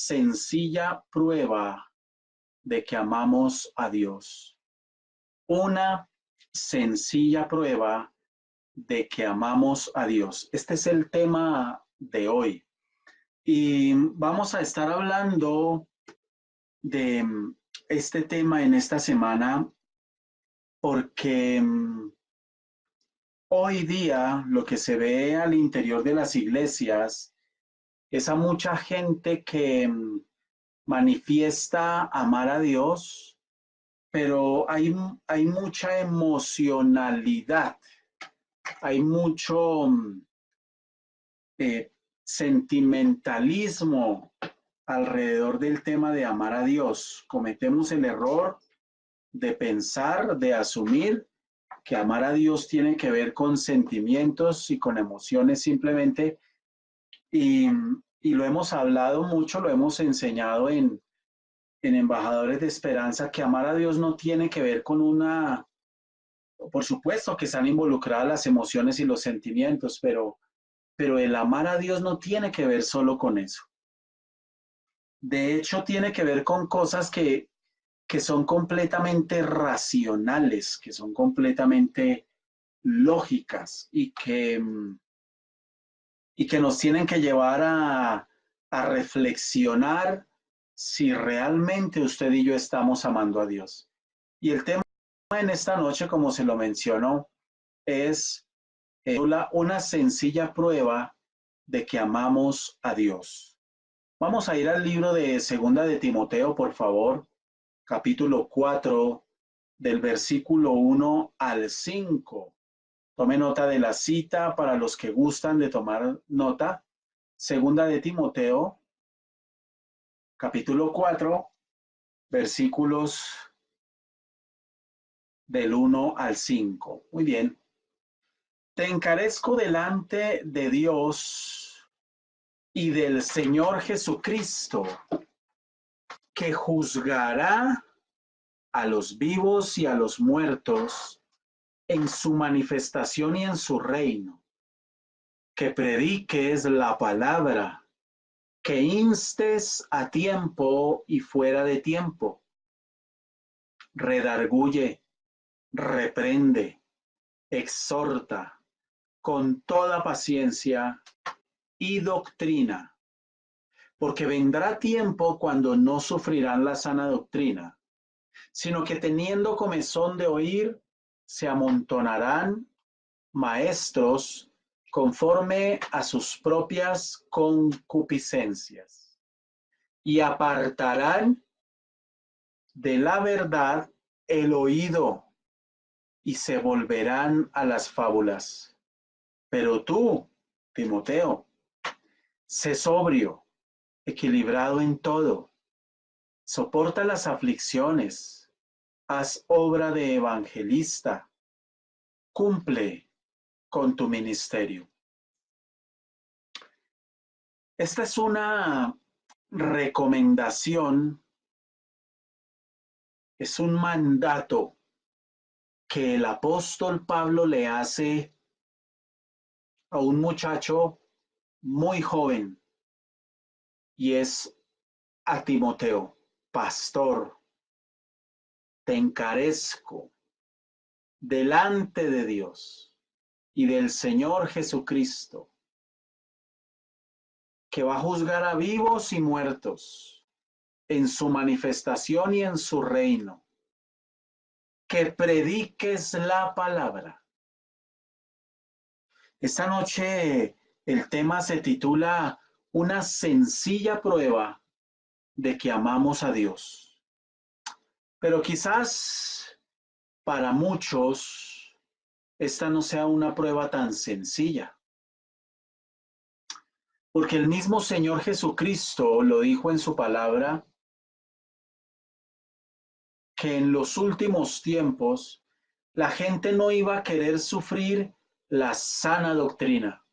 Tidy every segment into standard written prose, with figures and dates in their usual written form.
sencilla prueba de que amamos a Dios. Una sencilla prueba de que amamos a Dios. Este es el tema de hoy. Y vamos a estar hablando de este tema en esta semana porque hoy día lo que se ve al interior de las iglesias es a mucha gente que manifiesta amar a Dios, pero hay mucha emocionalidad, hay mucho sentimentalismo alrededor del tema de amar a Dios. Cometemos el error de pensar, de asumir que amar a Dios tiene que ver con sentimientos y con emociones simplemente, y, y lo hemos hablado mucho, lo hemos enseñado en Embajadores de Esperanza, que amar a Dios no tiene que ver con una, por supuesto que están involucradas las emociones y los sentimientos, pero el amar a Dios no tiene que ver solo con eso. De hecho, tiene que ver con cosas que son completamente racionales, que son completamente lógicas y que nos tienen que llevar a reflexionar si realmente usted y yo estamos amando a Dios. Y el tema en esta noche, como se lo mencionó, es una sencilla prueba de que amamos a Dios. Vamos a ir al libro de Segunda de Timoteo, por favor, capítulo 4, del versículo 1 al 5. Tome nota de la cita para los que gustan de tomar nota. Segunda de Timoteo, capítulo 4, versículos del 1 al 5. Muy bien. Te encarezco delante de Dios y del Señor Jesucristo, que juzgará a los vivos y a los muertos en su manifestación y en su reino, que prediques la palabra, que instes a tiempo y fuera de tiempo, redarguye, reprende, exhorta con toda paciencia y doctrina, porque vendrá tiempo cuando no sufrirán la sana doctrina, sino que teniendo comezón de oír, se amontonarán maestros conforme a sus propias concupiscencias, y apartarán de la verdad el oído, y se volverán a las fábulas. Pero tú, Timoteo, sé sobrio, equilibrado en todo, soporta las aflicciones, haz obra de evangelista, cumple con tu ministerio. Esta es una recomendación, es un mandato que el apóstol Pablo le hace a un muchacho muy joven, y es a Timoteo: pastor, te encarezco delante de Dios y del Señor Jesucristo, que va a juzgar a vivos y muertos en su manifestación y en su reino, que prediques la palabra. Esta noche el tema se titula Una sencilla prueba de que amamos a Dios. Pero quizás para muchos esta no sea una prueba tan sencilla, porque el mismo Señor Jesucristo lo dijo en su palabra, que en los últimos tiempos la gente no iba a querer sufrir la sana doctrina.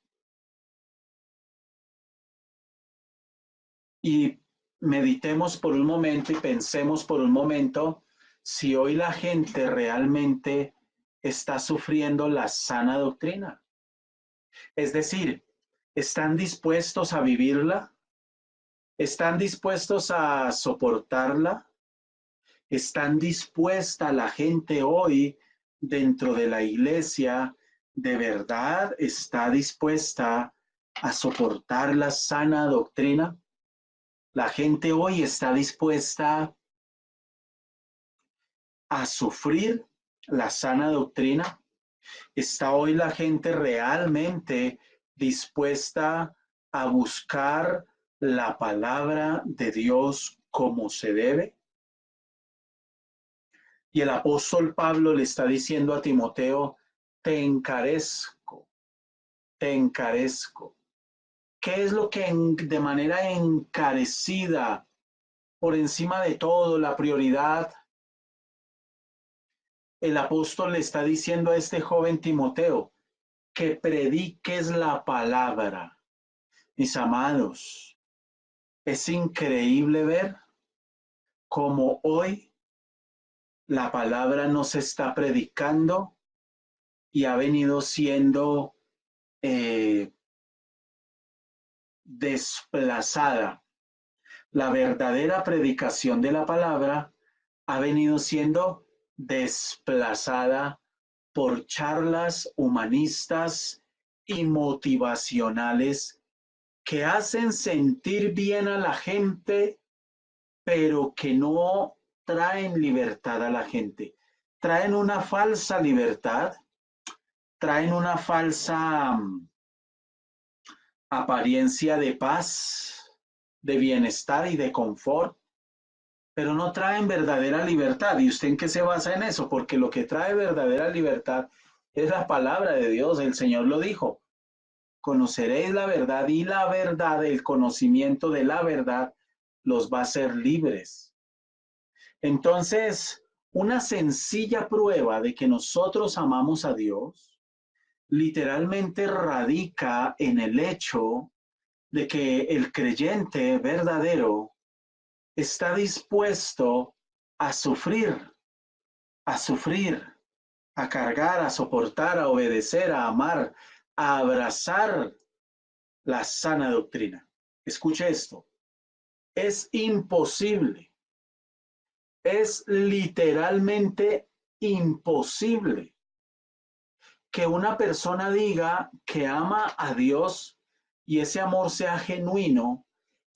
Y meditemos por un momento y pensemos por un momento si hoy la gente realmente está sufriendo la sana doctrina. Es decir, ¿están dispuestos a vivirla? ¿Están dispuestos a soportarla? ¿Están dispuesta la gente hoy dentro de la iglesia, de verdad está dispuesta a soportar la sana doctrina? La gente hoy está dispuesta a sufrir la sana doctrina. ¿Está hoy la gente realmente dispuesta a buscar la palabra de Dios como se debe? Y el apóstol Pablo le está diciendo a Timoteo, te encarezco, te encarezco. ¿Qué es lo que de manera encarecida, por encima de todo, la prioridad? El apóstol le está diciendo a este joven Timoteo, que prediques la palabra. Mis amados, es increíble ver cómo hoy la palabra no se está predicando y ha venido siendo eh, desplazada. La verdadera predicación de la palabra ha venido siendo desplazada por charlas humanistas y motivacionales que hacen sentir bien a la gente, pero que no traen libertad a la gente. Traen una falsa libertad, traen una falsa apariencia de paz, de bienestar y de confort, pero no traen verdadera libertad. ¿Y usted en qué se basa en eso? Porque lo que trae verdadera libertad es la palabra de Dios. El Señor lo dijo. Conoceréis la verdad y la verdad, el conocimiento de la verdad, los va a hacer libres. Entonces, una sencilla prueba de que nosotros amamos a Dios literalmente radica en el hecho de que el creyente verdadero está dispuesto a sufrir, a sufrir, a cargar, a soportar, a obedecer, a amar, a abrazar la sana doctrina. Escuche esto, es imposible, es literalmente imposible que una persona diga que ama a Dios y ese amor sea genuino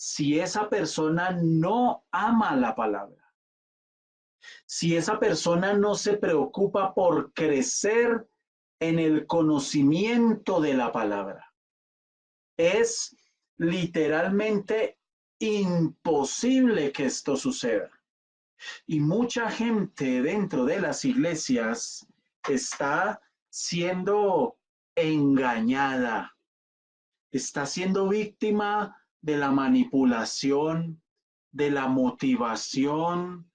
si esa persona no ama la palabra, si esa persona no se preocupa por crecer en el conocimiento de la palabra. Es literalmente imposible que esto suceda. Y mucha gente dentro de las iglesias está siendo engañada, está siendo víctima de la manipulación, de la motivación,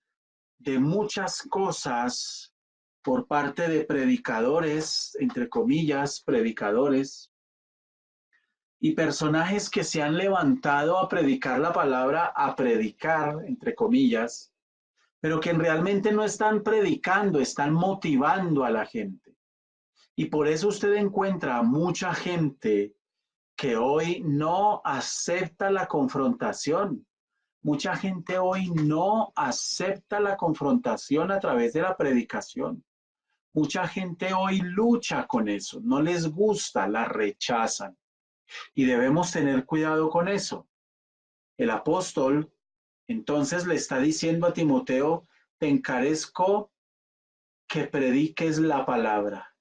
de muchas cosas por parte de predicadores, entre comillas, predicadores, y personajes que se han levantado a predicar la palabra, a predicar, entre comillas, pero que realmente no están predicando, están motivando a la gente. Y por eso usted encuentra mucha gente que hoy no acepta la confrontación. Mucha gente hoy no acepta la confrontación a través de la predicación. Mucha gente hoy lucha con eso, no les gusta, la rechazan. Y debemos tener cuidado con eso. El apóstol entonces le está diciendo a Timoteo, te encarezco que prediques la palabra.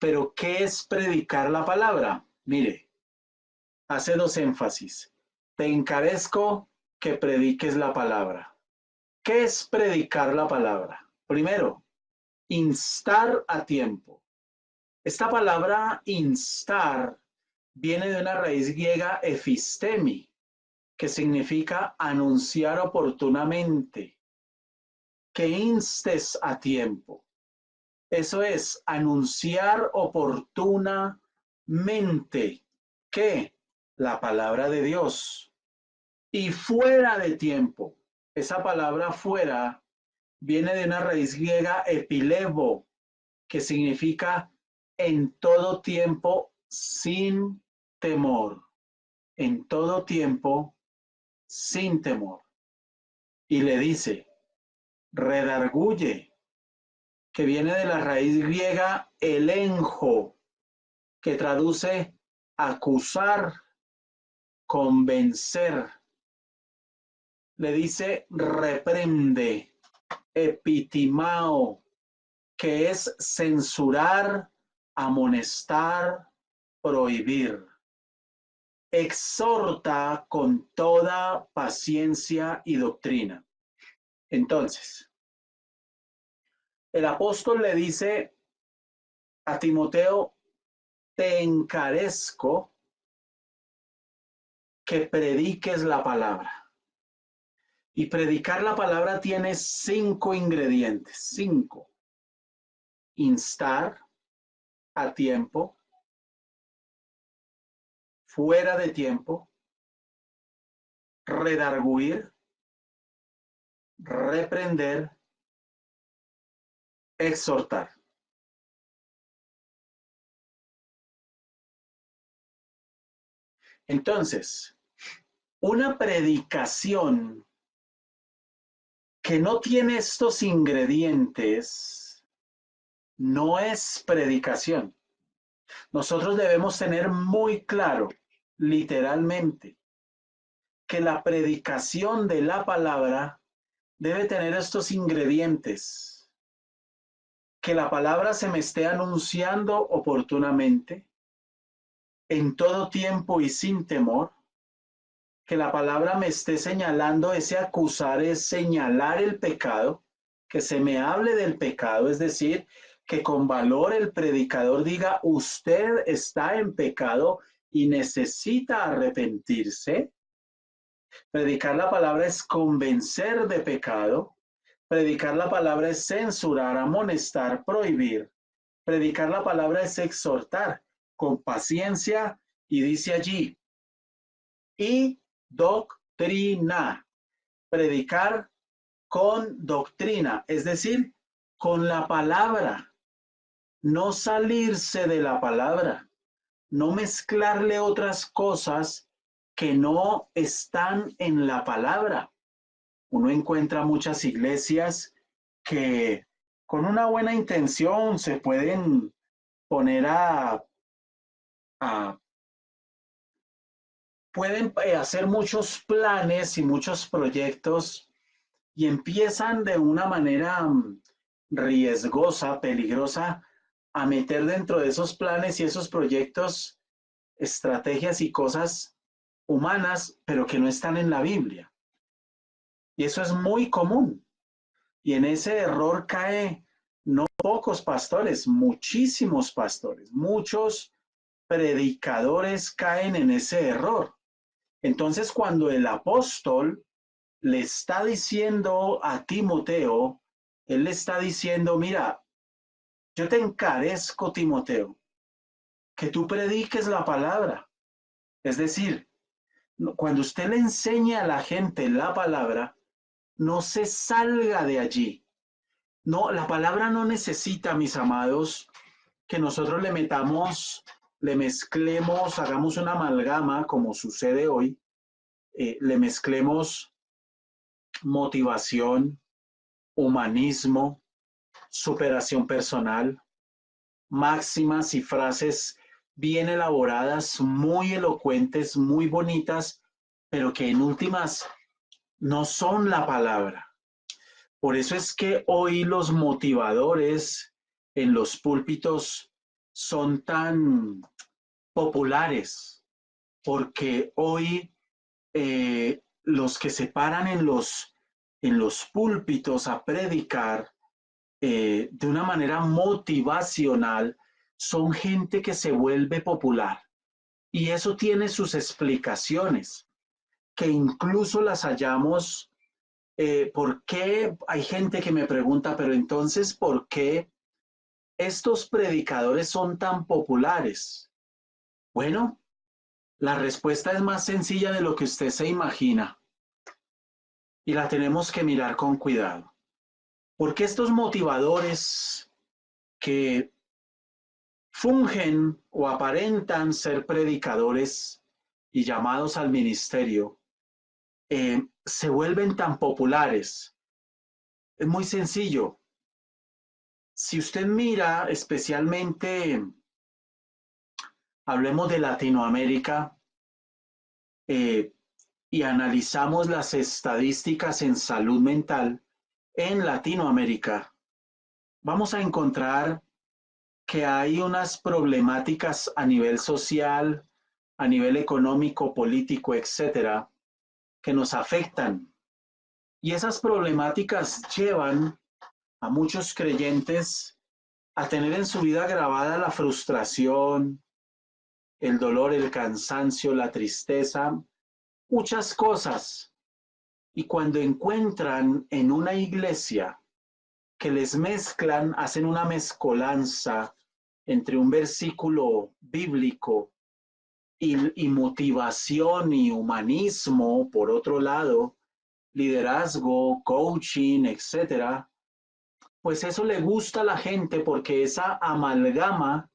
Pero, ¿qué es predicar la palabra? Mire, hace dos énfasis. Te encarezco que prediques la palabra. ¿Qué es predicar la palabra? Primero, instar a tiempo. Esta palabra instar viene de una raíz griega epistemi, que significa anunciar oportunamente, que instes a tiempo. Eso es anunciar oportunamente que la palabra de Dios y fuera de tiempo. Esa palabra fuera viene de una raíz griega epilebo, que significa en todo tiempo sin temor. en todo tiempo, sin temor. Y le dice, redarguye, que viene de la raíz griega elenjo, que traduce acusar, convencer. Le dice reprende, epitimao, que es censurar, amonestar, prohibir. Exhorta con toda paciencia y doctrina. Entonces, el apóstol le dice a Timoteo, te encarezco que prediques la palabra. Y predicar la palabra tiene 5 ingredientes. 5. Instar a tiempo, fuera de tiempo, redarguir, reprender, exhortar. Entonces, una predicación que no tiene estos ingredientes no es predicación. Nosotros debemos tener muy claro, literalmente, que la predicación de la palabra debe tener estos ingredientes. Que la palabra se me esté anunciando oportunamente, en todo tiempo y sin temor. Que la palabra me esté señalando, ese acusar es señalar el pecado, que se me hable del pecado, es decir, que con valor el predicador diga, usted está en pecado y necesita arrepentirse. Predicar la palabra es convencer de pecado. Predicar la palabra es censurar, amonestar, prohibir. Predicar la palabra es exhortar con paciencia y dice allí, y doctrina. Predicar con doctrina, es decir, con la palabra, no salirse de la palabra, no mezclarle otras cosas que no están en la palabra. Uno encuentra muchas iglesias que con una buena intención se pueden poner a pueden hacer muchos planes y muchos proyectos y empiezan de una manera riesgosa, peligrosa, a meter dentro de esos planes y esos proyectos estrategias y cosas humanas, pero que no están en la Biblia. Y eso es muy común. Y en ese error cae no pocos pastores, muchísimos pastores, muchos predicadores caen en ese error. Entonces, cuando el apóstol le está diciendo a Timoteo, él le está diciendo, mira, yo te encarezco, Timoteo, que tú prediques la palabra. Es decir, cuando usted le enseña a la gente la palabra, no se salga de allí. No, la palabra no necesita, mis amados, que nosotros le metamos, le mezclemos, hagamos una amalgama, como sucede hoy, le mezclemos motivación, humanismo, superación personal, máximas y frases bien elaboradas, muy elocuentes, muy bonitas, pero que en últimas no son la palabra. Por eso es que hoy los motivadores en los púlpitos son tan populares, porque hoy los que se paran en los púlpitos a predicar de una manera motivacional son gente que se vuelve popular. Y eso tiene sus explicaciones, que incluso las hallamos. ¿Por qué? Hay gente que me pregunta, pero entonces, ¿por qué estos predicadores son tan populares? Bueno, la respuesta es más sencilla de lo que usted se imagina y la tenemos que mirar con cuidado. Porque estos motivadores que fungen o aparentan ser predicadores y llamados al ministerio se vuelven tan populares? Es muy sencillo. Si usted mira, especialmente, hablemos de Latinoamérica, eh, y analizamos las estadísticas en salud mental en Latinoamérica, vamos a encontrar que hay unas problemáticas a nivel social, a nivel económico, político, etcétera, que nos afectan. Y esas problemáticas llevan a muchos creyentes a tener en su vida grabada la frustración, el dolor, el cansancio, la tristeza, muchas cosas. Y cuando encuentran en una iglesia que les mezclan, hacen una mezcolanza entre un versículo bíblico y motivación y humanismo, por otro lado, liderazgo, coaching, etcétera, pues eso le gusta a la gente porque esa amalgama,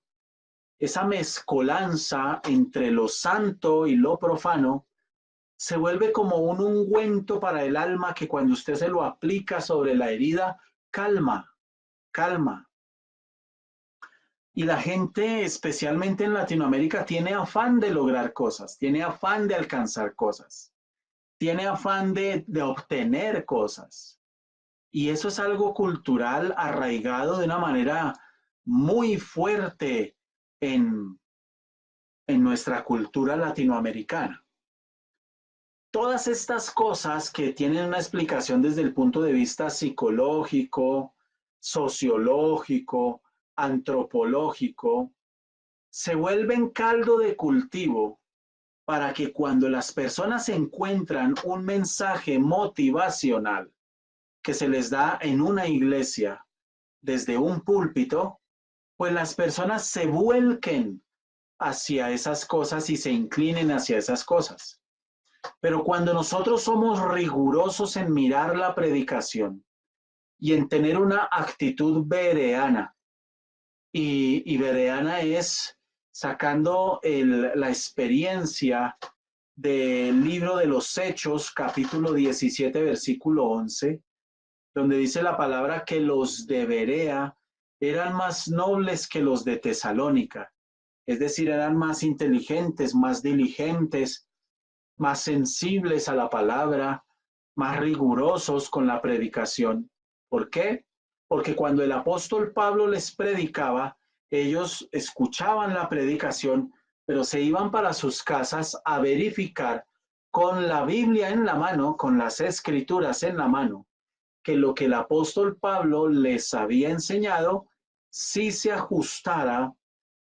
esa mezcolanza entre lo santo y lo profano, se vuelve como un ungüento para el alma que cuando usted se lo aplica sobre la herida, calma, calma. Y la gente, especialmente en Latinoamérica, tiene afán de lograr cosas, tiene afán de alcanzar cosas, tiene afán de obtener cosas. Y eso es algo cultural arraigado de una manera muy fuerte en, en nuestra cultura latinoamericana. Todas estas cosas que tienen una explicación desde el punto de vista psicológico, sociológico, antropológico, se vuelven caldo de cultivo para que cuando las personas encuentran un mensaje motivacional que se les da en una iglesia desde un púlpito, pues las personas se vuelquen hacia esas cosas y se inclinen hacia esas cosas. Pero cuando nosotros somos rigurosos en mirar la predicación y en tener una actitud bereana, y bereana es sacando la experiencia del libro de los Hechos, capítulo 17, versículo 11, donde dice la palabra que los de Berea eran más nobles que los de Tesalónica, es decir, eran más inteligentes, más diligentes, más sensibles a la palabra, más rigurosos con la predicación. ¿Por qué? Porque cuando el apóstol Pablo les predicaba, ellos escuchaban la predicación, pero se iban para sus casas a verificar con la Biblia en la mano, con las escrituras en la mano, que lo que el apóstol Pablo les había enseñado sí se ajustara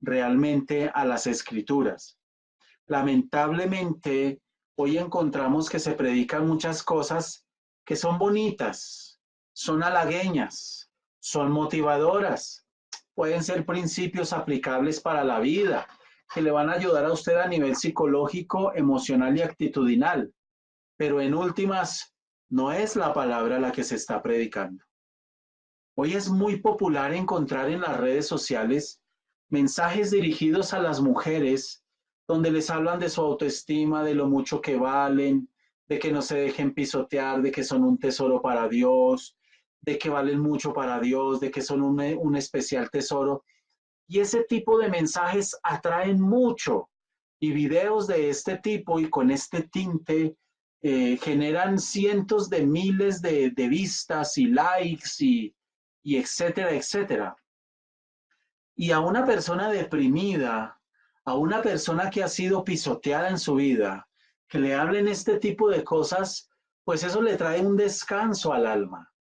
realmente a las escrituras. Lamentablemente, hoy encontramos que se predican muchas cosas que son bonitas, son halagueñas, son motivadoras, pueden ser principios aplicables para la vida, que le van a ayudar a usted a nivel psicológico, emocional y actitudinal, pero en últimas, no es la palabra la que se está predicando. Hoy es muy popular encontrar en las redes sociales mensajes dirigidos a las mujeres donde les hablan de su autoestima, de lo mucho que valen, de que no se dejen pisotear, de que son un tesoro para Dios, de que valen mucho para Dios, de que son un especial tesoro. Y ese tipo de mensajes atraen mucho. Y videos de este tipo y con este tinte generan cientos de miles de vistas y likes y etcétera, etcétera. Y a una persona deprimida, a una persona que ha sido pisoteada en su vida, que le hablen este tipo de cosas, pues eso le trae un descanso al alma.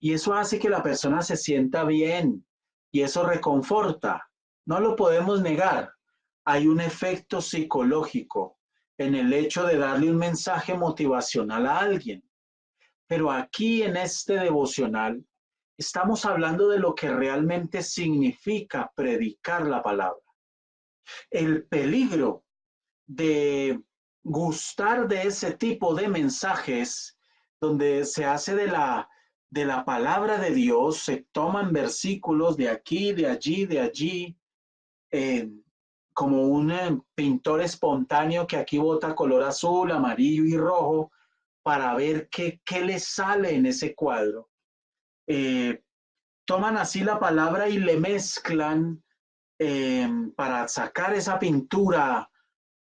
Y eso hace que la persona se sienta bien y eso reconforta. No lo podemos negar. Hay un efecto psicológico en el hecho de darle un mensaje motivacional a alguien. Pero aquí en este devocional estamos hablando de lo que realmente significa predicar la palabra. El peligro de gustar de ese tipo de mensajes donde se hace de la palabra de Dios, se toman versículos de aquí, de allí, eh, como un pintor espontáneo que aquí bota color azul, amarillo y rojo para ver qué le sale en ese cuadro. Eh, Toman así la palabra y le mezclan para sacar esa pintura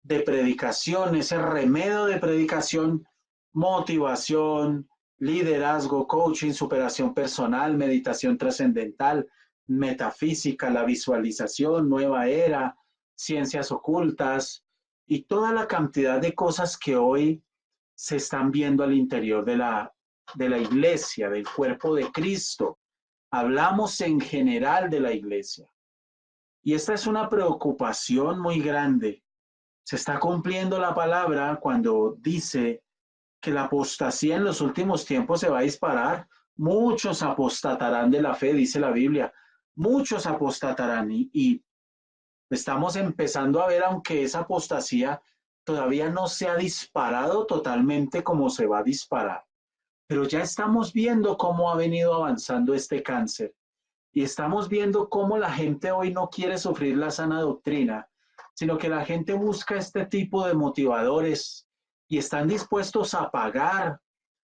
de predicación, ese remedio de predicación, motivación, liderazgo, coaching, superación personal, meditación trascendental, metafísica, la visualización, nueva era, ciencias ocultas y toda la cantidad de cosas que hoy se están viendo al interior de la iglesia, del cuerpo de Cristo. Hablamos en general de la iglesia. Y esta es una preocupación muy grande. Se está cumpliendo la palabra cuando dice que la apostasía en los últimos tiempos se va a disparar. Muchos apostatarán de la fe, dice la Biblia. Muchos apostatarán y estamos empezando a ver, aunque esa apostasía todavía no se ha disparado totalmente como se va a disparar. Pero ya estamos viendo cómo ha venido avanzando este cáncer. Y estamos viendo cómo la gente hoy no quiere sufrir la sana doctrina, sino que la gente busca este tipo de motivadores y están dispuestos a pagar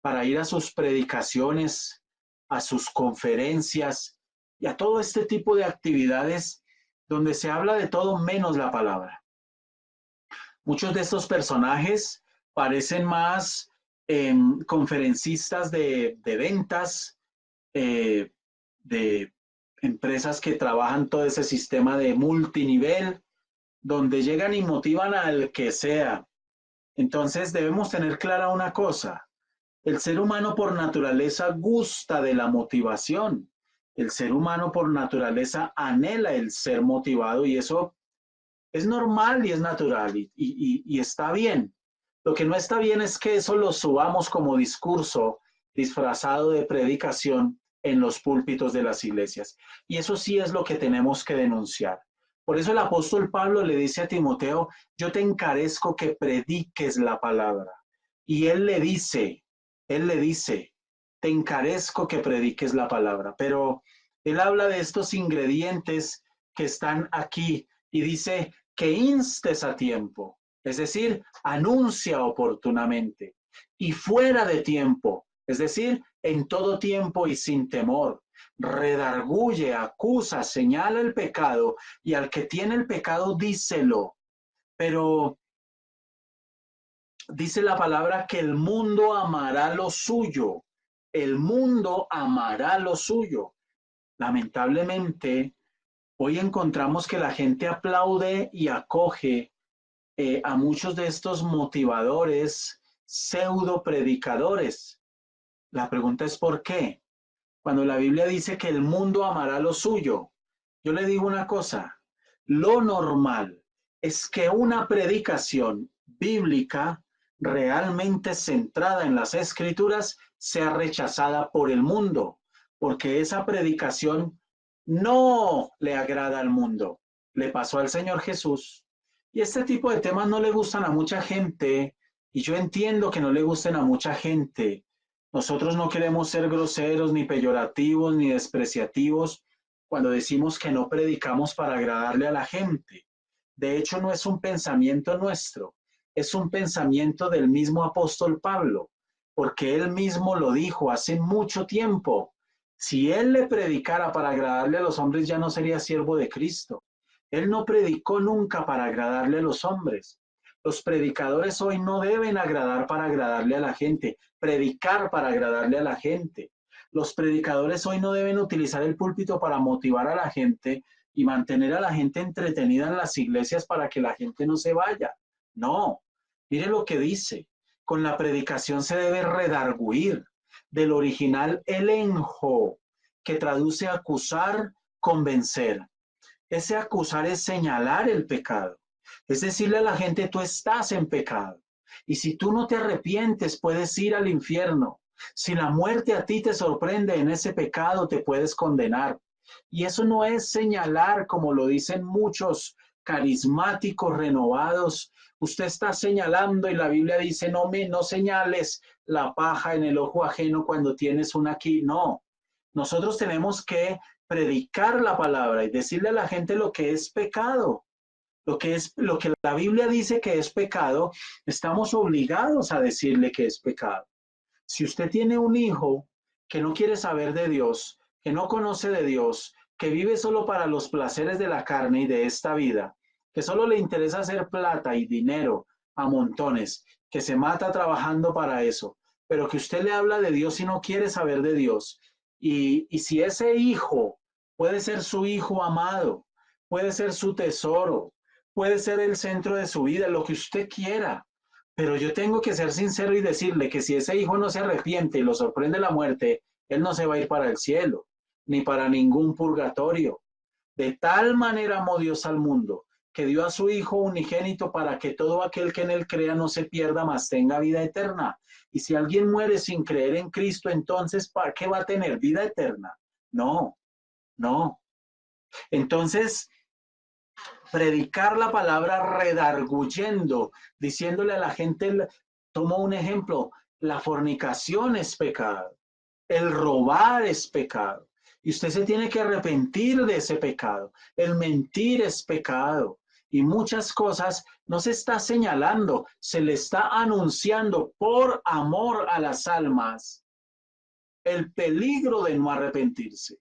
para ir a sus predicaciones, a sus conferencias y a todo este tipo de actividades donde se habla de todo menos la palabra. Muchos de estos personajes parecen más conferencistas de ventas, de empresas que trabajan todo ese sistema de multinivel, donde llegan y motivan al que sea. Entonces debemos tener clara una cosa: el ser humano por naturaleza gusta de la motivación. El ser humano por naturaleza anhela el ser motivado y eso es normal y es natural y está bien. Lo que no está bien es que eso lo subamos como discurso disfrazado de predicación en los púlpitos de las iglesias. Y eso sí es lo que tenemos que denunciar. Por eso el apóstol Pablo le dice a Timoteo: yo te encarezco que prediques la palabra. Y él le dice, te encarezco que prediques la palabra. Pero él habla de estos ingredientes que están aquí y dice que instes a tiempo, es decir, anuncia oportunamente, y fuera de tiempo, es decir, en todo tiempo y sin temor. Redarguye, acusa, señala el pecado y al que tiene el pecado díselo. Pero dice la palabra que el mundo amará lo suyo. El mundo amará lo suyo. Lamentablemente, hoy encontramos que la gente aplaude y acoge a muchos de estos motivadores, pseudo predicadores. La pregunta es ¿por qué? Cuando la Biblia dice que el mundo amará lo suyo, yo le digo una cosa: lo normal es que una predicación bíblica realmente centrada en las escrituras sea rechazada por el mundo, porque esa predicación no le agrada al mundo. Le pasó al Señor Jesús. Y este tipo de temas no le gustan a mucha gente, y yo entiendo que no le gusten a mucha gente. Nosotros no queremos ser groseros, ni peyorativos, ni despreciativos cuando decimos que no predicamos para agradarle a la gente. De hecho, no es un pensamiento nuestro, es un pensamiento del mismo apóstol Pablo, porque él mismo lo dijo hace mucho tiempo. Si él le predicara para agradarle a los hombres, ya no sería siervo de Cristo. Él no predicó nunca para agradarle a los hombres. Los predicadores hoy no deben agradar para agradarle a la gente, predicar para agradarle a la gente. Los predicadores hoy no deben utilizar el púlpito para motivar a la gente y mantener a la gente entretenida en las iglesias para que la gente no se vaya. No, mire lo que dice: con la predicación se debe redarguir, del original elenjo, que traduce acusar, convencer. Ese acusar es señalar el pecado. Es decirle a la gente, tú estás en pecado. Y si tú no te arrepientes, puedes ir al infierno. Si la muerte a ti te sorprende en ese pecado, te puedes condenar. Y eso no es señalar, como lo dicen muchos carismáticos renovados. Usted está señalando y la Biblia dice, no señales la paja en el ojo ajeno cuando tienes una aquí. No, nosotros tenemos que predicar la palabra y decirle a la gente lo que es pecado. lo que la Biblia dice que es pecado, estamos obligados a decirle que es pecado. Si usted tiene un hijo que no quiere saber de Dios, que no conoce de Dios, que vive solo para los placeres de la carne y de esta vida, que solo le interesa hacer plata y dinero a montones, que se mata trabajando para eso, pero que usted le habla de Dios y no quiere saber de Dios, y si ese hijo puede ser su hijo amado, puede ser su tesoro, puede ser el centro de su vida, lo que usted quiera, pero yo tengo que ser sincero y decirle que si ese hijo no se arrepiente y lo sorprende la muerte, él no se va a ir para el cielo, ni para ningún purgatorio. De tal manera amó Dios al mundo, que dio a su Hijo unigénito para que todo aquel que en él crea no se pierda, mas tenga vida eterna. Y si alguien muere sin creer en Cristo, entonces, ¿para qué va a tener vida eterna? No, no. Entonces, predicar la palabra redarguyendo, diciéndole a la gente, tomo un ejemplo, la fornicación es pecado, el robar es pecado, y usted se tiene que arrepentir de ese pecado, el mentir es pecado, y muchas cosas no se está señalando, se le está anunciando por amor a las almas el peligro de no arrepentirse,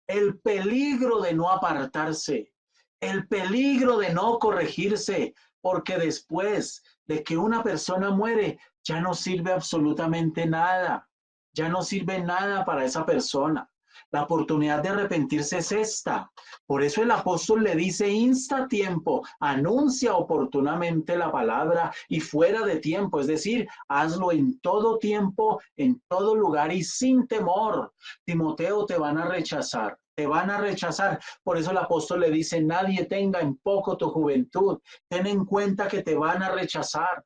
el peligro de no apartarse, el peligro de no corregirse, porque después de que una persona muere, ya no sirve absolutamente nada, ya no sirve nada para esa persona. La oportunidad de arrepentirse es esta. Por eso el apóstol le dice, insta a tiempo, anuncia oportunamente la palabra y fuera de tiempo, es decir, hazlo en todo tiempo, en todo lugar y sin temor. Timoteo, te van a rechazar, te van a rechazar. Por eso el apóstol le dice, nadie tenga en poco tu juventud. Ten en cuenta que te van a rechazar.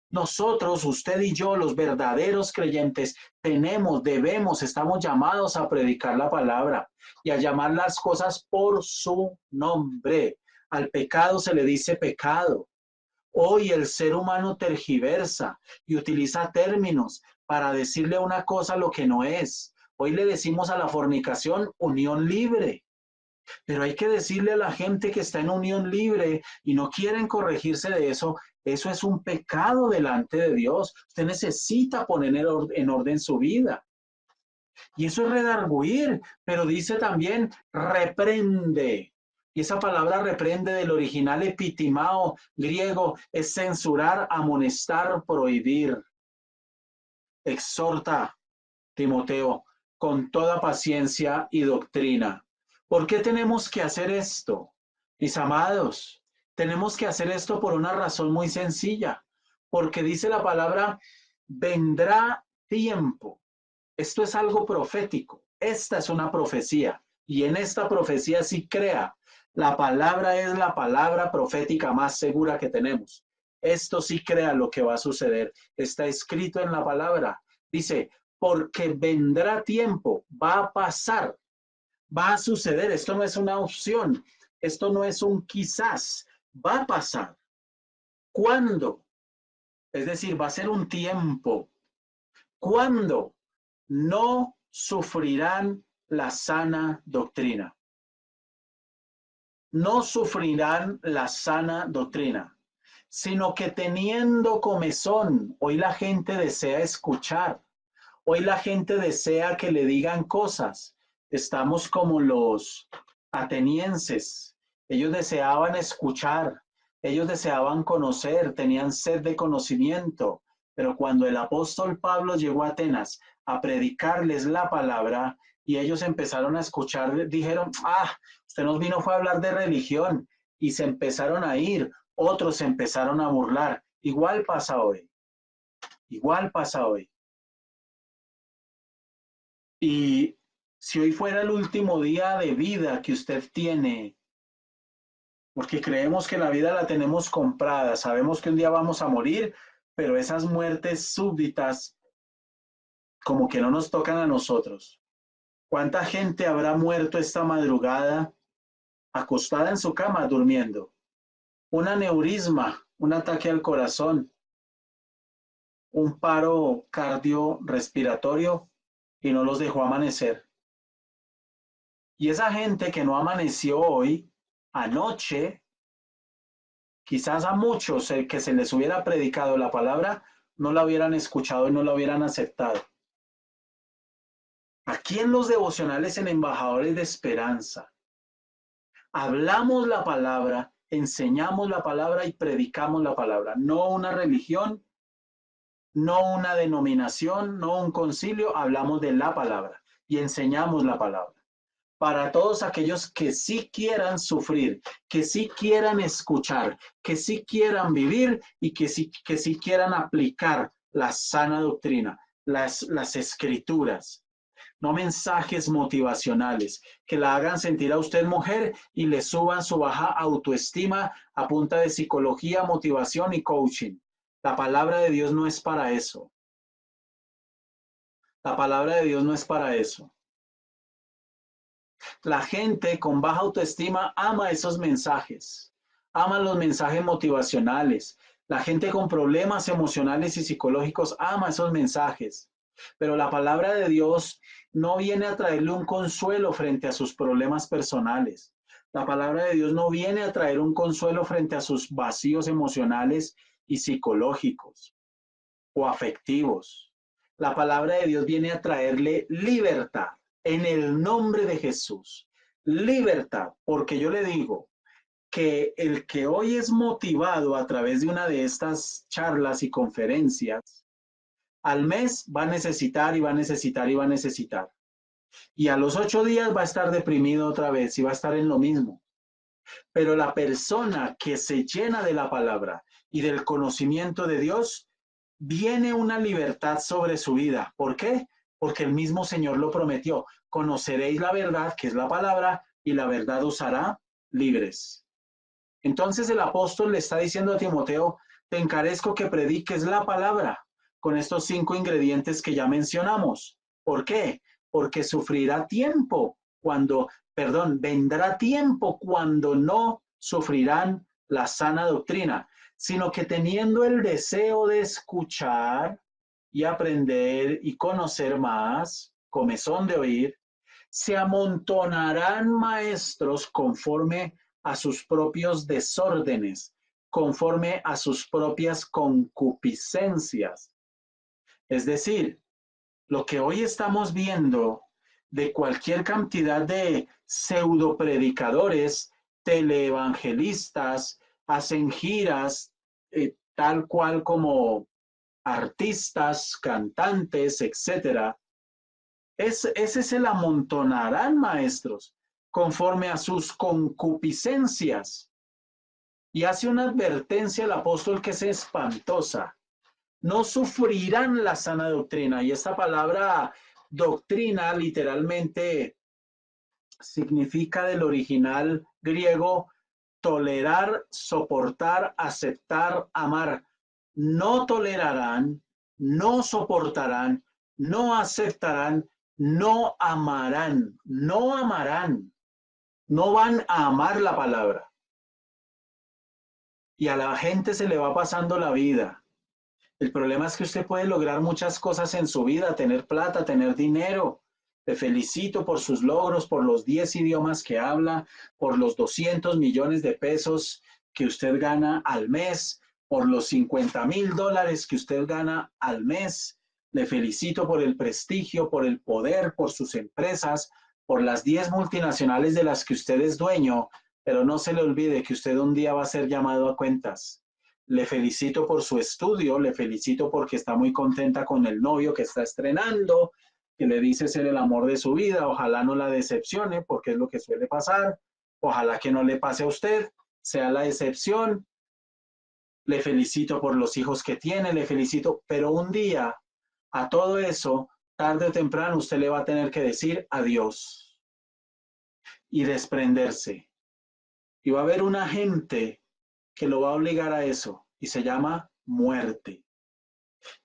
Nosotros, usted y yo, los verdaderos creyentes, debemos, estamos llamados a predicar la palabra y a llamar las cosas por su nombre. Al pecado se le dice pecado. Hoy el ser humano tergiversa y utiliza términos para decirle una cosa lo que no es. Hoy le decimos a la fornicación unión libre, pero hay que decirle a la gente que está en unión libre y no quieren corregirse de eso, eso es un pecado delante de Dios. Usted necesita poner en orden su vida. Y eso es redarguir, pero dice también reprende. Y esa palabra reprende del original epitimao griego es censurar, amonestar, prohibir. Exhorta, Timoteo, con toda paciencia y doctrina. ¿Por qué tenemos que hacer esto? Mis amados, tenemos que hacer esto por una razón muy sencilla, porque dice la palabra, vendrá tiempo. Esto es algo profético. Esta es una profecía. Y en esta profecía sí crea. La palabra es la palabra profética más segura que tenemos. Esto sí crea lo que va a suceder. Está escrito en la palabra. Dice, porque vendrá tiempo, va a pasar, va a suceder. Esto no es una opción. Esto no es un quizás. Va a pasar. ¿Cuándo? Es decir, va a ser un tiempo. ¿Cuándo? No sufrirán la sana doctrina. No sufrirán la sana doctrina, sino que teniendo comezón, hoy la gente desea escuchar, hoy la gente desea que le digan cosas. Estamos como los atenienses, ellos deseaban escuchar, ellos deseaban conocer, tenían sed de conocimiento, pero cuando el apóstol Pablo llegó a Atenas a predicarles la palabra y ellos empezaron a escuchar, dijeron, usted nos vino fue a hablar de religión y se empezaron a ir, otros se empezaron a burlar. Igual pasa hoy, igual pasa hoy. Y si hoy fuera el último día de vida que usted tiene, porque creemos que la vida la tenemos comprada, sabemos que un día vamos a morir, pero esas muertes súbditas como que no nos tocan a nosotros. ¿Cuánta gente habrá muerto esta madrugada acostada en su cama durmiendo? Un aneurisma, un ataque al corazón, un paro cardiorrespiratorio y no los dejó amanecer. Y esa gente que no amaneció hoy, anoche, Quizás a muchos el que se les hubiera predicado la palabra no la hubieran escuchado y no la hubieran aceptado. Aquí en los devocionales en Embajadores de Esperanza, hablamos la palabra, enseñamos la palabra y predicamos la palabra. No una religión, no una denominación, no un concilio, hablamos de la palabra y enseñamos la palabra. Para todos aquellos que sí quieran sufrir, que sí quieran escuchar, que sí quieran vivir y que sí quieran aplicar la sana doctrina, las escrituras, no mensajes motivacionales que la hagan sentir a usted mujer y le suban su baja autoestima a punta de psicología, motivación y coaching. La palabra de Dios no es para eso. La palabra de Dios no es para eso. La gente con baja autoestima ama esos mensajes, ama los mensajes motivacionales. La gente con problemas emocionales y psicológicos ama esos mensajes. Pero la palabra de Dios no viene a traerle un consuelo frente a sus problemas personales. La palabra de Dios no viene a traer un consuelo frente a sus vacíos emocionales y psicológicos o afectivos. La palabra de Dios viene a traerle libertad en el nombre de Jesús. Libertad, porque yo le digo que el que hoy es motivado a través de una de estas charlas y conferencias, al mes va a necesitar y va a necesitar y va a necesitar. Y a los 8 días va a estar deprimido otra vez y va a estar en lo mismo. Pero la persona que se llena de la palabra y del conocimiento de Dios, viene una libertad sobre su vida. ¿Por qué? Porque el mismo Señor lo prometió. Conoceréis la verdad, que es la palabra, y la verdad os hará libres. Entonces el apóstol le está diciendo a Timoteo, te encarezco que prediques la palabra con estos 5 ingredientes que ya mencionamos. ¿Por qué? Porque sufrirá tiempo vendrá tiempo cuando no sufrirán la sana doctrina, sino que teniendo el deseo de escuchar y aprender y conocer más, comezón de oír, se amontonarán maestros conforme a sus propios desórdenes, conforme a sus propias concupiscencias. Es decir, lo que hoy estamos viendo de cualquier cantidad de pseudo predicadores, teleevangelistas, hacen giras tal cual como artistas, cantantes, etcétera. Ese se la amontonarán maestros conforme a sus concupiscencias. Y hace una advertencia el apóstol que es espantosa. No sufrirán la sana doctrina. Y esta palabra doctrina literalmente significa del original griego tolerar, soportar, aceptar, amar. No tolerarán, no soportarán, no aceptarán, no amarán, no amarán, no van a amar la palabra. Y a la gente se le va pasando la vida. El problema es que usted puede lograr muchas cosas en su vida, tener plata, tener dinero. Te felicito por sus logros, por los 10 idiomas que habla, por los 200 millones de pesos que usted gana al mes, por los $50,000 que usted gana al mes. Le felicito por el prestigio, por el poder, por sus empresas, por las 10 multinacionales de las que usted es dueño, pero no se le olvide que usted un día va a ser llamado a cuentas. Le felicito por su estudio, le felicito porque está muy contenta con el novio que está estrenando, que le dice ser el amor de su vida. Ojalá no la decepcione, porque es lo que suele pasar. Ojalá que no le pase a usted, sea la excepción. Le felicito por los hijos que tiene, le felicito, pero un día a todo eso, tarde o temprano, usted le va a tener que decir adiós y desprenderse. Y va a haber una gente que lo va a obligar a eso y se llama muerte.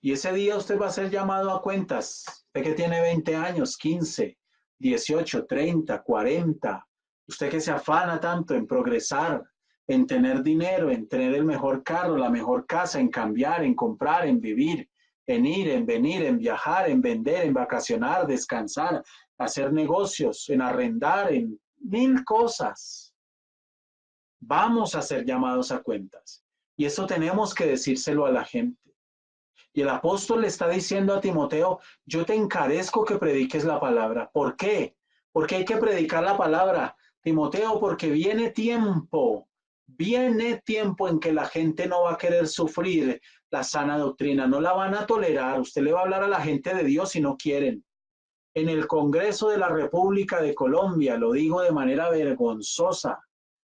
Y ese día usted va a ser llamado a cuentas. Usted que tiene 20 años, 15, 18, 30, 40. Usted que se afana tanto en progresar, en tener dinero, en tener el mejor carro, la mejor casa, en cambiar, en comprar, en vivir, en ir, en venir, en viajar, en vender, en vacacionar, descansar, hacer negocios, en arrendar, en 1000 cosas. Vamos a ser llamados a cuentas. Y eso tenemos que decírselo a la gente. Y el apóstol le está diciendo a Timoteo, yo te encarezco que prediques la palabra. ¿Por qué? Porque hay que predicar la palabra, Timoteo, porque viene tiempo en que la gente no va a querer sufrir la sana doctrina, no la van a tolerar. Usted le va a hablar a la gente de Dios si no quieren. En el Congreso de la República de Colombia, lo digo de manera vergonzosa,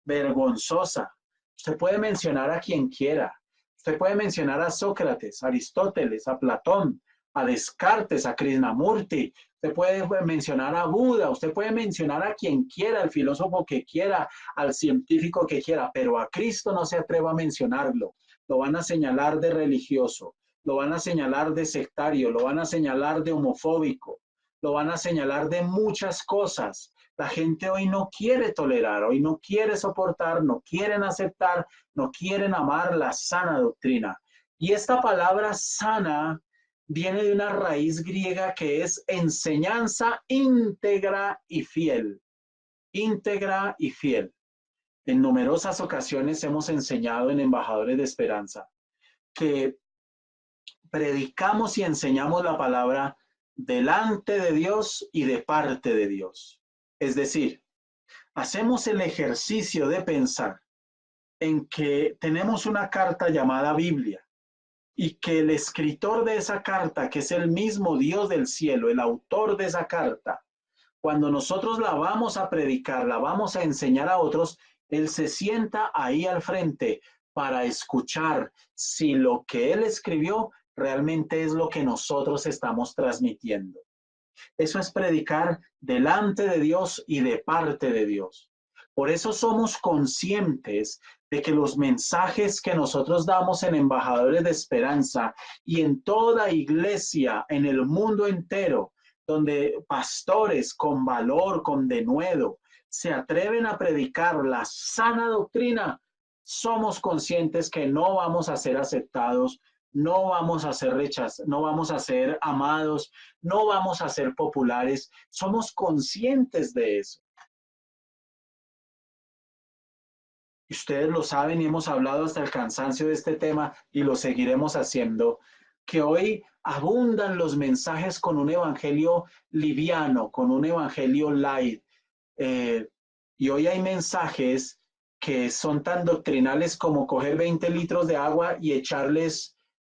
vergonzosa. Usted puede mencionar a quien quiera. Usted puede mencionar a Sócrates, a Aristóteles, a Platón, a Descartes, a Krishnamurti. Usted puede mencionar a Buda. Usted puede mencionar a quien quiera, al filósofo que quiera, al científico que quiera, pero a Cristo no se atreva a mencionarlo. Lo van a señalar de religioso, lo van a señalar de sectario, lo van a señalar de homofóbico, lo van a señalar de muchas cosas. La gente hoy no quiere tolerar, hoy no quiere soportar, no quieren aceptar, no quieren amar la sana doctrina. Y esta palabra sana viene de una raíz griega que es enseñanza íntegra y fiel. Íntegra y fiel. En numerosas ocasiones hemos enseñado en Embajadores de Esperanza que predicamos y enseñamos la palabra delante de Dios y de parte de Dios. Es decir, hacemos el ejercicio de pensar en que tenemos una carta llamada Biblia y que el escritor de esa carta, que es el mismo Dios del cielo, el autor de esa carta, cuando nosotros la vamos a predicar, la vamos a enseñar a otros, Él se sienta ahí al frente para escuchar si lo que Él escribió realmente es lo que nosotros estamos transmitiendo. Eso es predicar delante de Dios y de parte de Dios. Por eso somos conscientes de que los mensajes que nosotros damos en Embajadores de Esperanza y en toda iglesia en el mundo entero, donde pastores con valor, con denuedo, se atreven a predicar la sana doctrina, somos conscientes que no vamos a ser aceptados, no vamos a ser rechazados, no vamos a ser amados, no vamos a ser populares. Somos conscientes de eso. Y ustedes lo saben y hemos hablado hasta el cansancio de este tema y lo seguiremos haciendo, que hoy abundan los mensajes con un evangelio liviano, con un evangelio light. Y hoy hay mensajes que son tan doctrinales como coger 20 litros de agua y echarles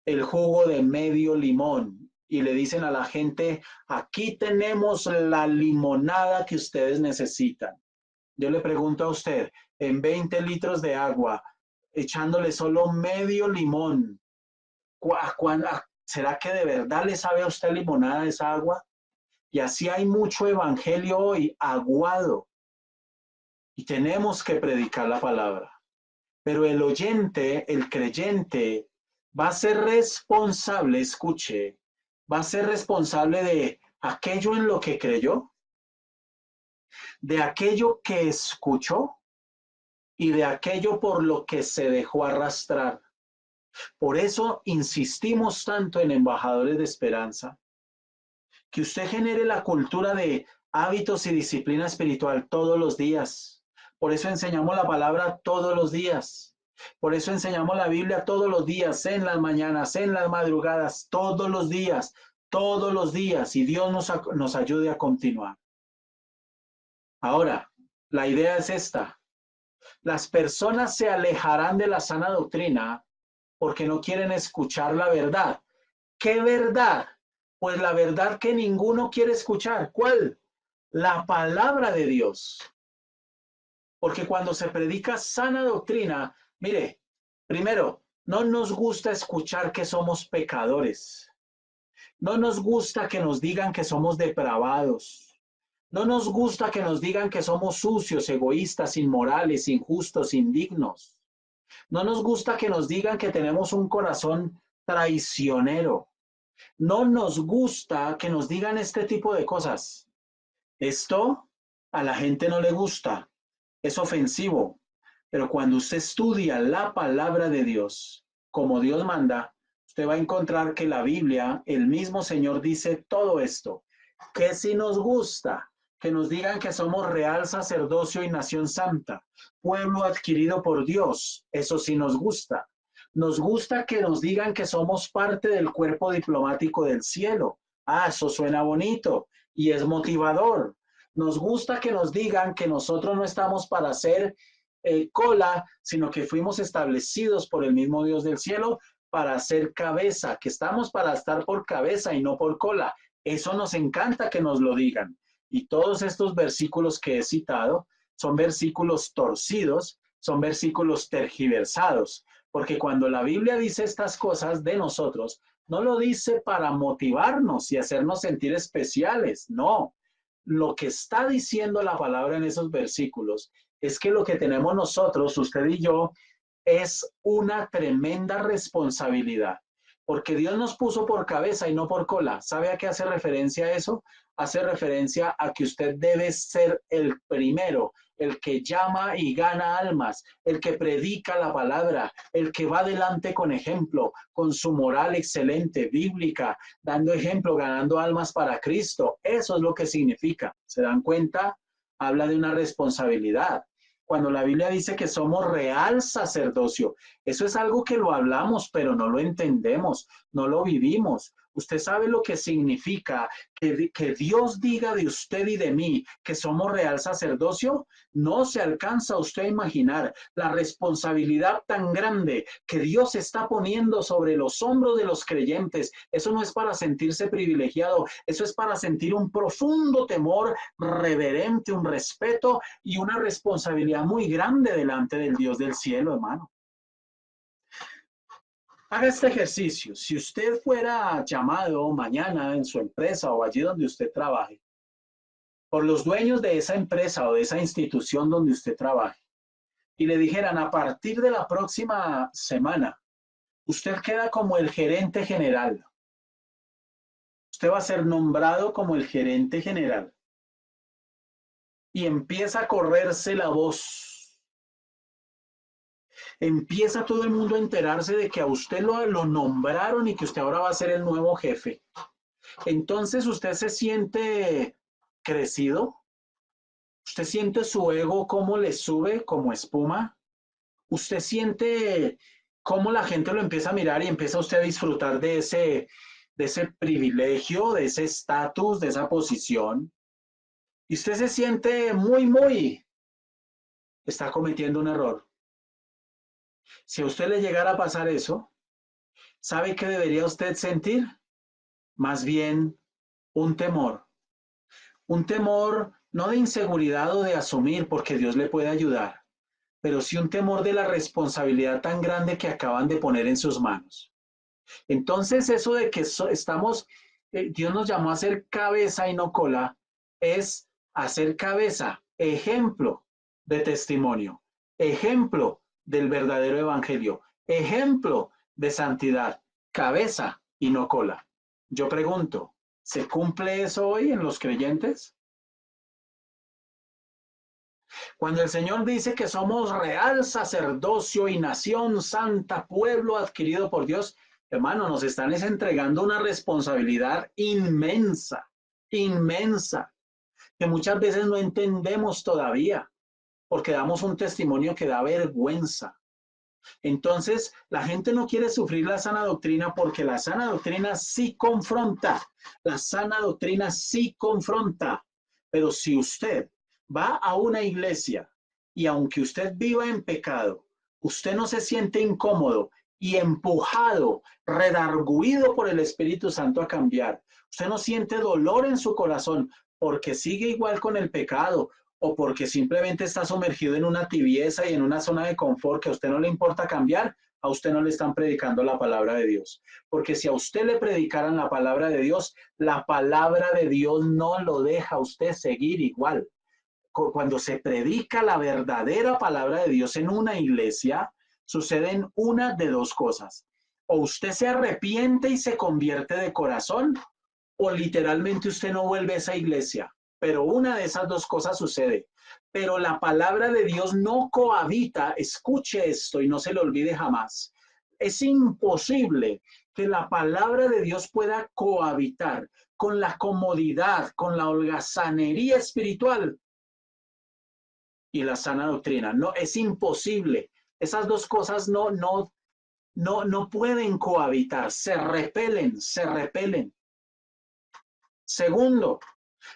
el jugo de medio limón. Y le dicen a la gente, aquí tenemos la limonada que ustedes necesitan. Yo le pregunto a usted, en 20 litros de agua, echándole solo medio limón, ¿será que de verdad le sabe a usted limonada esa agua? Y así hay mucho evangelio hoy aguado. Y tenemos que predicar la palabra. Pero el oyente, el creyente, va a ser responsable, escuche, va a ser responsable de aquello en lo que creyó, de aquello que escuchó y de aquello por lo que se dejó arrastrar. Por eso insistimos tanto en Embajadores de Esperanza, que usted genere la cultura de hábitos y disciplina espiritual todos los días. Por eso enseñamos la palabra todos los días. Por eso enseñamos la Biblia todos los días, en las mañanas, en las madrugadas, todos los días, y Dios nos ayude a continuar. Ahora, la idea es esta. Las personas se alejarán de la sana doctrina porque no quieren escuchar la verdad. ¿Qué verdad? Pues la verdad que ninguno quiere escuchar. ¿Cuál? La palabra de Dios. Porque cuando se predica sana doctrina, mire, primero, no nos gusta escuchar que somos pecadores. No nos gusta que nos digan que somos depravados. No nos gusta que nos digan que somos sucios, egoístas, inmorales, injustos, indignos. No nos gusta que nos digan que tenemos un corazón traicionero. No nos gusta que nos digan este tipo de cosas. Esto a la gente no le gusta, es ofensivo, pero cuando usted estudia la palabra de Dios, como Dios manda, usted va a encontrar que la Biblia, el mismo Señor dice todo esto, que si nos gusta, que nos digan que somos real sacerdocio y nación santa, pueblo adquirido por Dios. Eso sí nos gusta. Nos gusta que nos digan que somos parte del cuerpo diplomático del cielo. Ah, eso suena bonito y es motivador. Nos gusta que nos digan que nosotros no estamos para hacer cola, sino que fuimos establecidos por el mismo Dios del cielo para ser cabeza, que estamos para estar por cabeza y no por cola. Eso nos encanta que nos lo digan. Y todos estos versículos que he citado son versículos torcidos, son versículos tergiversados, porque cuando la Biblia dice estas cosas de nosotros, no lo dice para motivarnos y hacernos sentir especiales, no. Lo que está diciendo la palabra en esos versículos es que lo que tenemos nosotros, usted y yo, es una tremenda responsabilidad, porque Dios nos puso por cabeza y no por cola. ¿Sabe a qué hace referencia eso? Hace referencia a que usted debe ser el primero, el que llama y gana almas, el que predica la palabra, el que va adelante con ejemplo, con su moral excelente, bíblica, dando ejemplo, ganando almas para Cristo. Eso es lo que significa. ¿Se dan cuenta? Habla de una responsabilidad. Cuando la Biblia dice que somos real sacerdocio, eso es algo que lo hablamos, pero no lo entendemos, no lo vivimos. Usted sabe lo que significa que Dios diga de usted y de mí que somos real sacerdocio. No se alcanza usted a imaginar la responsabilidad tan grande que Dios está poniendo sobre los hombros de los creyentes. Eso no es para sentirse privilegiado, eso es para sentir un profundo temor reverente, un respeto y una responsabilidad muy grande delante del Dios del cielo, hermano. Haga este ejercicio. Si usted fuera llamado mañana en su empresa o allí donde usted trabaje, por los dueños de esa empresa o de esa institución donde usted trabaje, y le dijeran a partir de la próxima semana, usted queda como el gerente general. Usted va a ser nombrado como el gerente general. Y empieza a correrse la voz. Empieza todo el mundo a enterarse de que a usted lo nombraron y que usted ahora va a ser el nuevo jefe. Entonces usted se siente crecido. Usted siente su ego cómo le sube como espuma. Usted siente cómo la gente lo empieza a mirar y empieza usted a disfrutar de ese privilegio, de ese estatus, de esa posición. Y usted se siente está cometiendo un error. Si a usted le llegara a pasar eso, ¿sabe qué debería usted sentir? Más bien un temor. Un temor no de inseguridad o de asumir, porque Dios le puede ayudar, pero sí un temor de la responsabilidad tan grande que acaban de poner en sus manos. Entonces, eso de que Dios nos llamó a ser cabeza y no cola, es hacer cabeza, ejemplo de testimonio, ejemplo del verdadero evangelio, ejemplo de santidad, cabeza y no cola. Yo pregunto, ¿se cumple eso hoy en los creyentes? Cuando el Señor dice que somos real sacerdocio y nación santa, pueblo adquirido por Dios, hermano, nos están entregando una responsabilidad inmensa, inmensa, que muchas veces no entendemos todavía, porque damos un testimonio que da vergüenza. Entonces, la gente no quiere sufrir la sana doctrina porque la sana doctrina sí confronta, la sana doctrina sí confronta, pero si usted va a una iglesia y aunque usted viva en pecado, usted no se siente incómodo y empujado, redarguido por el Espíritu Santo a cambiar, usted no siente dolor en su corazón porque sigue igual con el pecado o porque simplemente está sumergido en una tibieza y en una zona de confort que a usted no le importa cambiar, a usted no le están predicando la palabra de Dios. Porque si a usted le predicaran la palabra de Dios, la palabra de Dios no lo deja a usted seguir igual. Cuando se predica la verdadera palabra de Dios en una iglesia, suceden una de dos cosas. O usted se arrepiente y se convierte de corazón, o literalmente usted no vuelve a esa iglesia. Pero una de esas dos cosas sucede. Pero la palabra de Dios no cohabita, escuche esto y no se lo olvide jamás. Es imposible que la palabra de Dios pueda cohabitar con la comodidad, con la holgazanería espiritual y la sana doctrina. No, es imposible. Esas dos cosas no pueden cohabitar, se repelen, se repelen. Segundo,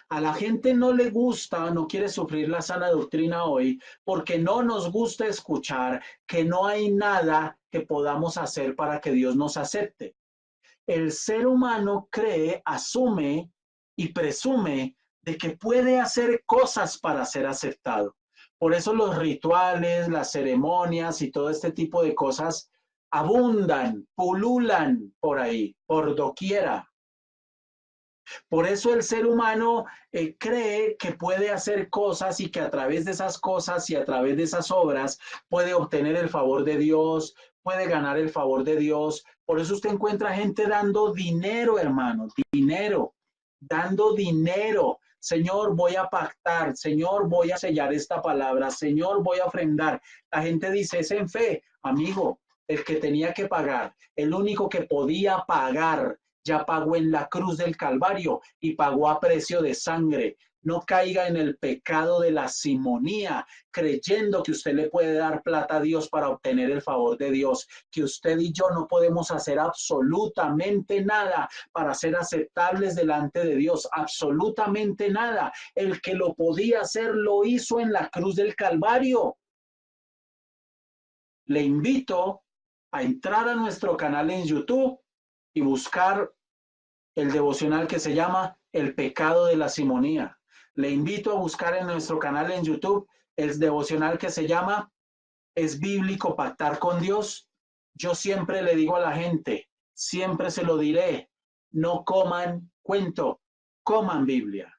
a la gente no le gusta, no quiere sufrir la sana doctrina hoy, porque no nos gusta escuchar que no hay nada que podamos hacer para que Dios nos acepte. El ser humano cree, asume y presume de que puede hacer cosas para ser aceptado. Por eso los rituales, las ceremonias y todo este tipo de cosas abundan, pululan por ahí, por doquiera. Por eso el ser humano cree que puede hacer cosas y que a través de esas cosas y a través de esas obras puede obtener el favor de Dios, puede ganar el favor de Dios. Por eso usted encuentra gente dando dinero, hermano, dinero, dando dinero. Señor, voy a pactar. Señor, voy a sellar esta palabra. Señor, voy a ofrendar. La gente dice, es en fe, amigo, el que tenía que pagar, el único que podía pagar ya pagó en la cruz del Calvario y pagó a precio de sangre. No caiga en el pecado de la simonía, creyendo que usted le puede dar plata a Dios para obtener el favor de Dios, que usted y yo no podemos hacer absolutamente nada para ser aceptables delante de Dios, absolutamente nada. El que lo podía hacer lo hizo en la cruz del Calvario. Le invito a entrar a nuestro canal en YouTube y buscar el devocional que se llama El pecado de la simonía. Le invito a buscar en nuestro canal en YouTube el devocional que se llama ¿Es bíblico pactar con Dios? Yo siempre le digo a la gente, siempre se lo diré, no coman cuento, coman Biblia.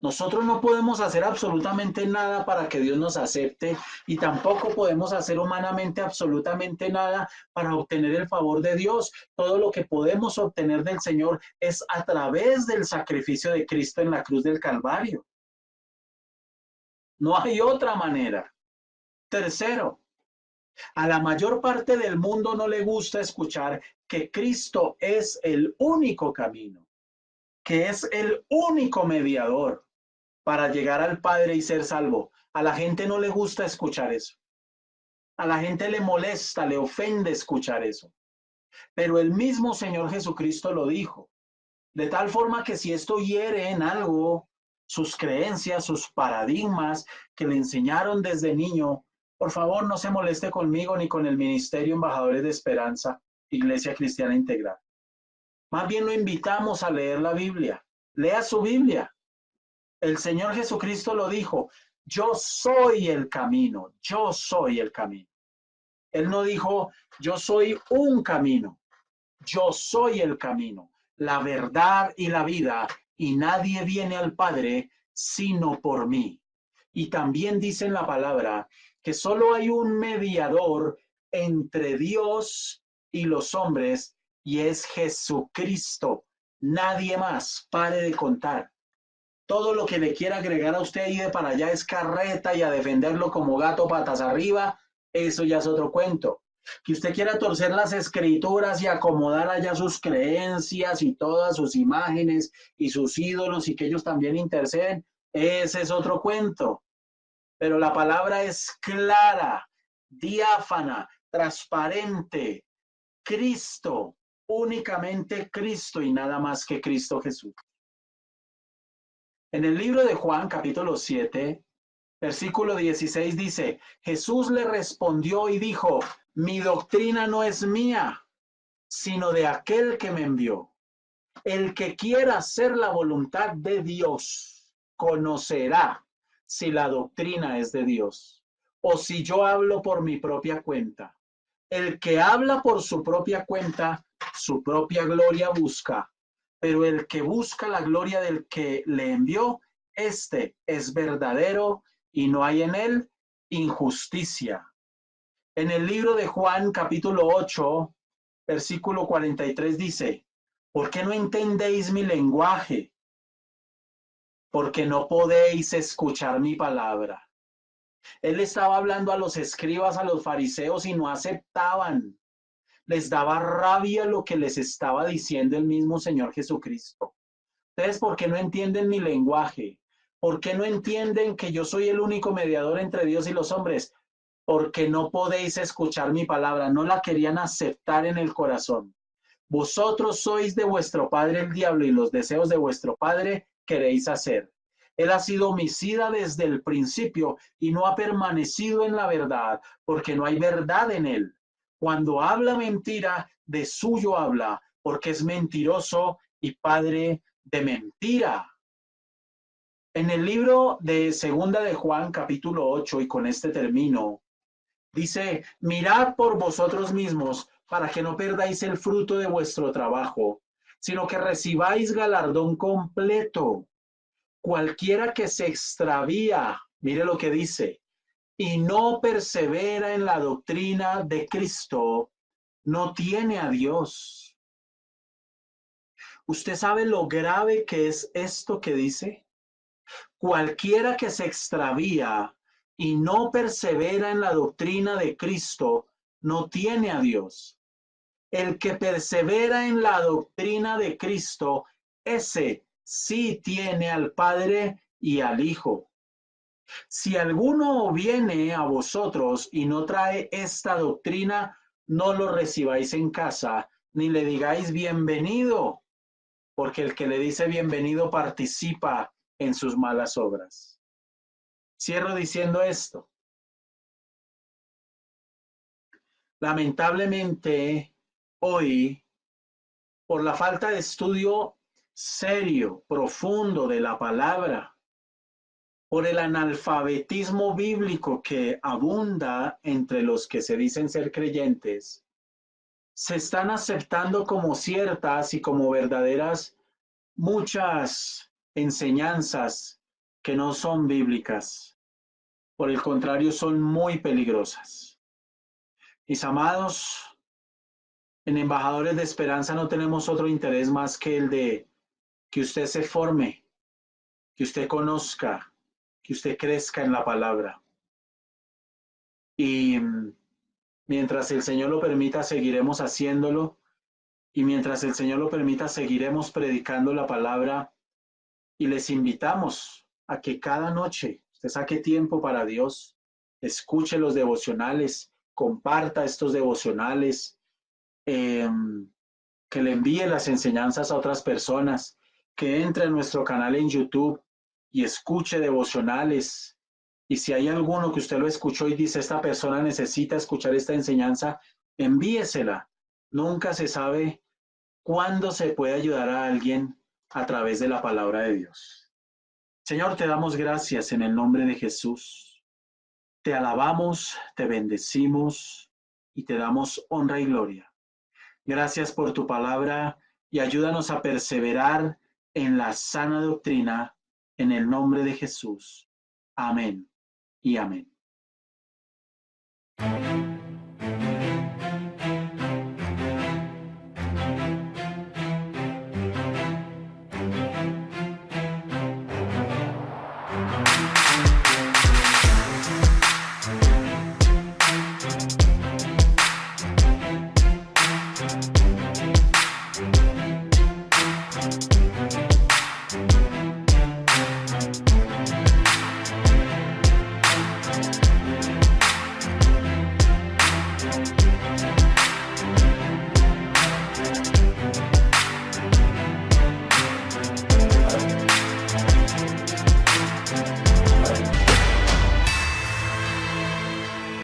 Nosotros no podemos hacer absolutamente nada para que Dios nos acepte y tampoco podemos hacer humanamente absolutamente nada para obtener el favor de Dios. Todo lo que podemos obtener del Señor es a través del sacrificio de Cristo en la cruz del Calvario. No hay otra manera. Tercero, a la mayor parte del mundo no le gusta escuchar que Cristo es el único camino, que es el único mediador para llegar al Padre y ser salvo. A la gente no le gusta escuchar eso. A la gente le molesta, le ofende escuchar eso. Pero el mismo Señor Jesucristo lo dijo. De tal forma que si esto hiere en algo sus creencias, sus paradigmas que le enseñaron desde niño, por favor no se moleste conmigo ni con el Ministerio Embajadores de Esperanza, Iglesia Cristiana Integral. Más bien lo invitamos a leer la Biblia. Lea su Biblia. El Señor Jesucristo lo dijo, yo soy el camino, yo soy el camino. Él no dijo, yo soy un camino, yo soy el camino, la verdad y la vida, y nadie viene al Padre sino por mí. Y también dice en la palabra que solo hay un mediador entre Dios y los hombres, y es Jesucristo. Nadie más, pare de contar. Todo lo que le quiera agregar a usted y de para allá es carreta y a defenderlo como gato patas arriba, eso ya es otro cuento. Que usted quiera torcer las escrituras y acomodar allá sus creencias y todas sus imágenes y sus ídolos y que ellos también interceden, ese es otro cuento. Pero la palabra es clara, diáfana, transparente. Cristo, únicamente Cristo y nada más que Cristo Jesús. En el libro de Juan, capítulo 7, versículo 16 dice, Jesús le respondió y dijo, mi doctrina no es mía, sino de aquel que me envió. El que quiera hacer la voluntad de Dios, conocerá si la doctrina es de Dios o si yo hablo por mi propia cuenta. El que habla por su propia cuenta, su propia gloria busca. Pero el que busca la gloria del que le envió, este es verdadero y no hay en él injusticia. En el libro de Juan, capítulo 8, versículo 43 dice, ¿por qué no entendéis mi lenguaje? Porque no podéis escuchar mi palabra. Él estaba hablando a los escribas, a los fariseos y no aceptaban. les daba rabia lo que les estaba diciendo el mismo Señor Jesucristo. Ustedes, ¿por qué no entienden mi lenguaje? ¿Por qué no entienden que yo soy el único mediador entre Dios y los hombres? Porque no podéis escuchar mi palabra. No la querían aceptar en el corazón. Vosotros sois de vuestro padre el diablo y los deseos de vuestro padre queréis hacer. Él ha sido homicida desde el principio y no ha permanecido en la verdad, porque no hay verdad en él. Cuando habla mentira, de suyo habla, porque es mentiroso y padre de mentira. En el libro de Segunda de Juan, capítulo 8, y con este termino, dice: mirad por vosotros mismos para que no perdáis el fruto de vuestro trabajo, sino que recibáis galardón completo. Cualquiera que se extravía, mire lo que dice, y no persevera en la doctrina de Cristo, no tiene a Dios. ¿Usted sabe lo grave que es esto que dice? Cualquiera que se extravía y no persevera en la doctrina de Cristo, no tiene a Dios. El que persevera en la doctrina de Cristo, ese sí tiene al Padre y al Hijo. Si alguno viene a vosotros y no trae esta doctrina, no lo recibáis en casa, ni le digáis bienvenido, porque el que le dice bienvenido participa en sus malas obras. Cierro diciendo esto. Lamentablemente, hoy, por la falta de estudio serio, profundo de la palabra, por el analfabetismo bíblico que abunda entre los que se dicen ser creyentes, se están aceptando como ciertas y como verdaderas muchas enseñanzas que no son bíblicas. Por el contrario, son muy peligrosas. Mis amados, en Embajadores de Esperanza no tenemos otro interés más que el de que usted se forme, que usted conozca, que usted crezca en la palabra. Y mientras el Señor lo permita, seguiremos haciéndolo. Y mientras el Señor lo permita, seguiremos predicando la palabra. Y les invitamos a que cada noche usted saque tiempo para Dios, escuche los devocionales, comparta estos devocionales, que le envíe las enseñanzas a otras personas, que entre a nuestro canal en YouTube y escuche devocionales. Y si hay alguno que usted lo escuchó y dice, esta persona necesita escuchar esta enseñanza, envíesela. Nunca se sabe cuándo se puede ayudar a alguien a través de la palabra de Dios. Señor, te damos gracias en el nombre de Jesús. Te alabamos, te bendecimos y te damos honra y gloria. Gracias por tu palabra y ayúdanos a perseverar en la sana doctrina en el nombre de Jesús. Amén y amén.